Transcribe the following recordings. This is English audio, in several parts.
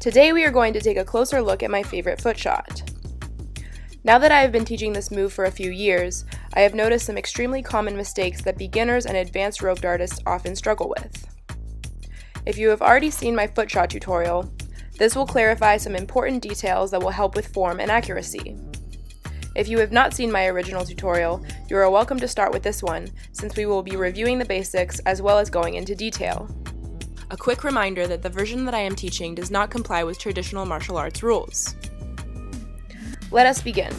Today we are going to take a closer look at my favorite foot shot. Now that I have been teaching this move for a few years, I have noticed some extremely common mistakes that beginners and advanced rope dartists often struggle with. If you have already seen my foot shot tutorial, this will clarify some important details that will help with form and accuracy. If you have not seen my original tutorial, you are welcome to start with this one, since we will be reviewing the basics as well as going into detail. A quick reminder that the version that I am teaching does not comply with traditional martial arts rules. Let us begin.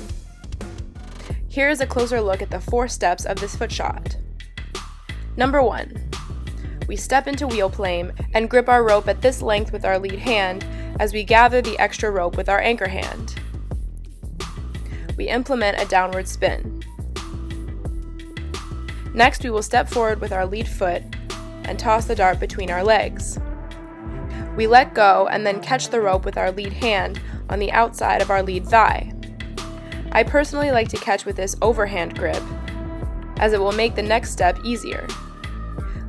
Here is a closer look at the 4 steps of this foot shot. Number 1. We step into wheel plane and grip our rope at this length with our lead hand as we gather the extra rope with our anchor hand. We implement a downward spin. Next, we will step forward with our lead foot and toss the dart between our legs. We let go and then catch the rope with our lead hand on the outside of our lead thigh. I personally like to catch with this overhand grip, as it will make the next step easier.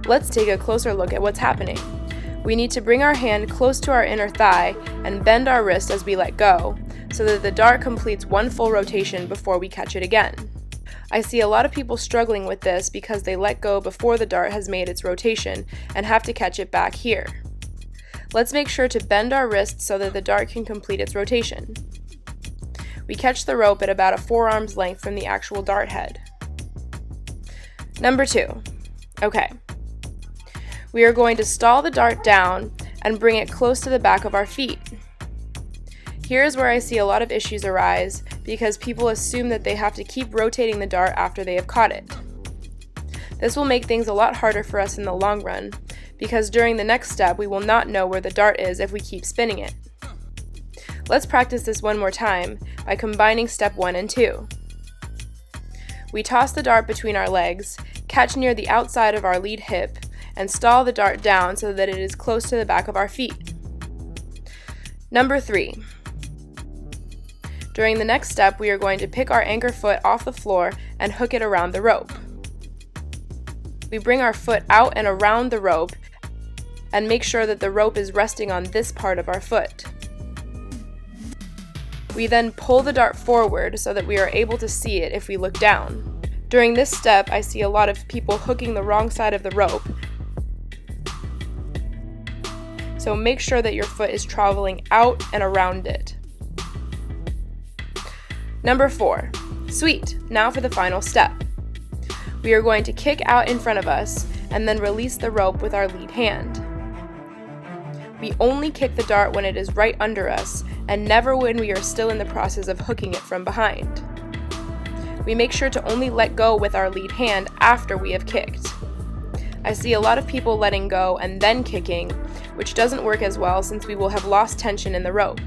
Let's take a closer look at what's happening. We need to bring our hand close to our inner thigh and bend our wrist as we let go, so that the dart completes one full rotation before we catch it again. I see a lot of people struggling with this because they let go before the dart has made its rotation and have to catch it back here. Let's make sure to bend our wrist so that the dart can complete its rotation. We catch the rope at about a forearm's length from the actual dart head. Number 2. Okay. We are going to stall the dart down and bring it close to the back of our feet. Here is where I see a lot of issues arise because people assume that they have to keep rotating the dart after they have caught it. This will make things a lot harder for us in the long run because during the next step we will not know where the dart is if we keep spinning it. Let's practice this one more time by combining step 1 and 2. We toss the dart between our legs, catch near the outside of our lead hip, and stall the dart down so that it is close to the back of our feet. Number 3. During the next step, we are going to pick our anchor foot off the floor and hook it around the rope. We bring our foot out and around the rope and make sure that the rope is resting on this part of our foot. We then pull the dart forward so that we are able to see it if we look down. During this step, I see a lot of people hooking the wrong side of the rope. So make sure that your foot is traveling out and around it. Number 4. Sweet! Now for the final step. We are going to kick out in front of us and then release the rope with our lead hand. We only kick the dart when it is right under us and never when we are still in the process of hooking it from behind. We make sure to only let go with our lead hand after we have kicked. I see a lot of people letting go and then kicking, which doesn't work as well since we will have lost tension in the rope.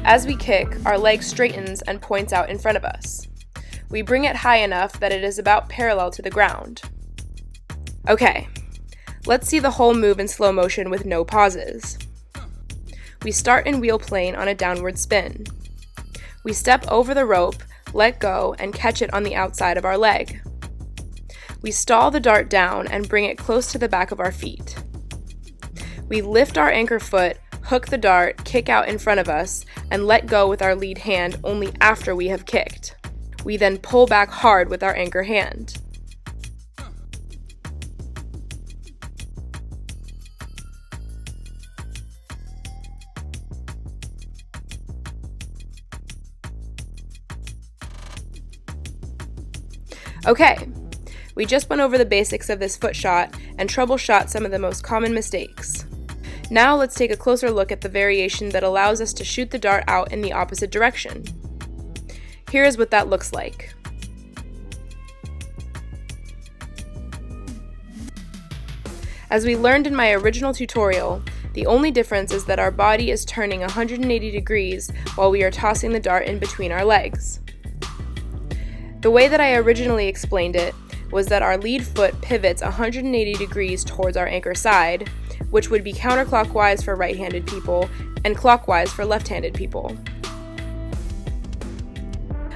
As we kick, our leg straightens and points out in front of us. We bring it high enough that it is about parallel to the ground. Okay, let's see the whole move in slow motion with no pauses. We start in wheel plane on a downward spin. We step over the rope, let go, and catch it on the outside of our leg. We stall the dart down and bring it close to the back of our feet. We lift our anchor foot, hook the dart, kick out in front of us, and let go with our lead hand only after we have kicked. We then pull back hard with our anchor hand. Okay, we just went over the basics of this foot shot and troubleshot some of the most common mistakes. Now let's take a closer look at the variation that allows us to shoot the dart out in the opposite direction. Here is what that looks like. As we learned in my original tutorial, the only difference is that our body is turning 180 degrees while we are tossing the dart in between our legs. The way that I originally explained it was that our lead foot pivots 180 degrees towards our anchor side, which would be counterclockwise for right-handed people and clockwise for left-handed people.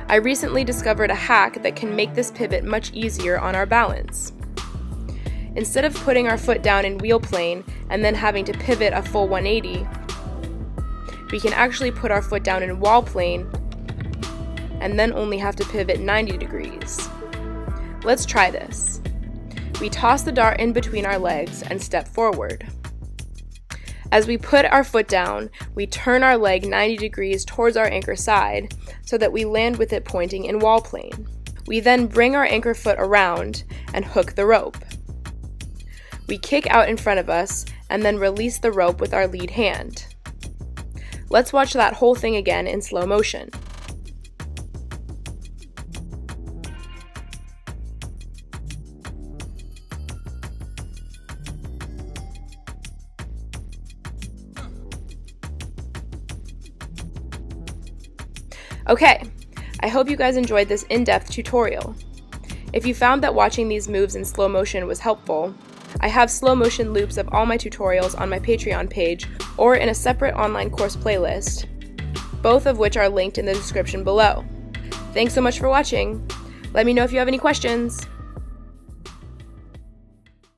I recently discovered a hack that can make this pivot much easier on our balance. Instead of putting our foot down in wheel plane and then having to pivot a full 180, we can actually put our foot down in wall plane and then only have to pivot 90 degrees. Let's try this. We toss the dart in between our legs and step forward. As we put our foot down, we turn our leg 90 degrees towards our anchor side so that we land with it pointing in wall plane. We then bring our anchor foot around and hook the rope. We kick out in front of us and then release the rope with our lead hand. Let's watch that whole thing again in slow motion. Okay, I hope you guys enjoyed this in-depth tutorial. If you found that watching these moves in slow motion was helpful, I have slow motion loops of all my tutorials on my Patreon page or in a separate online course playlist, both of which are linked in the description below. Thanks so much for watching. Let me know if you have any questions.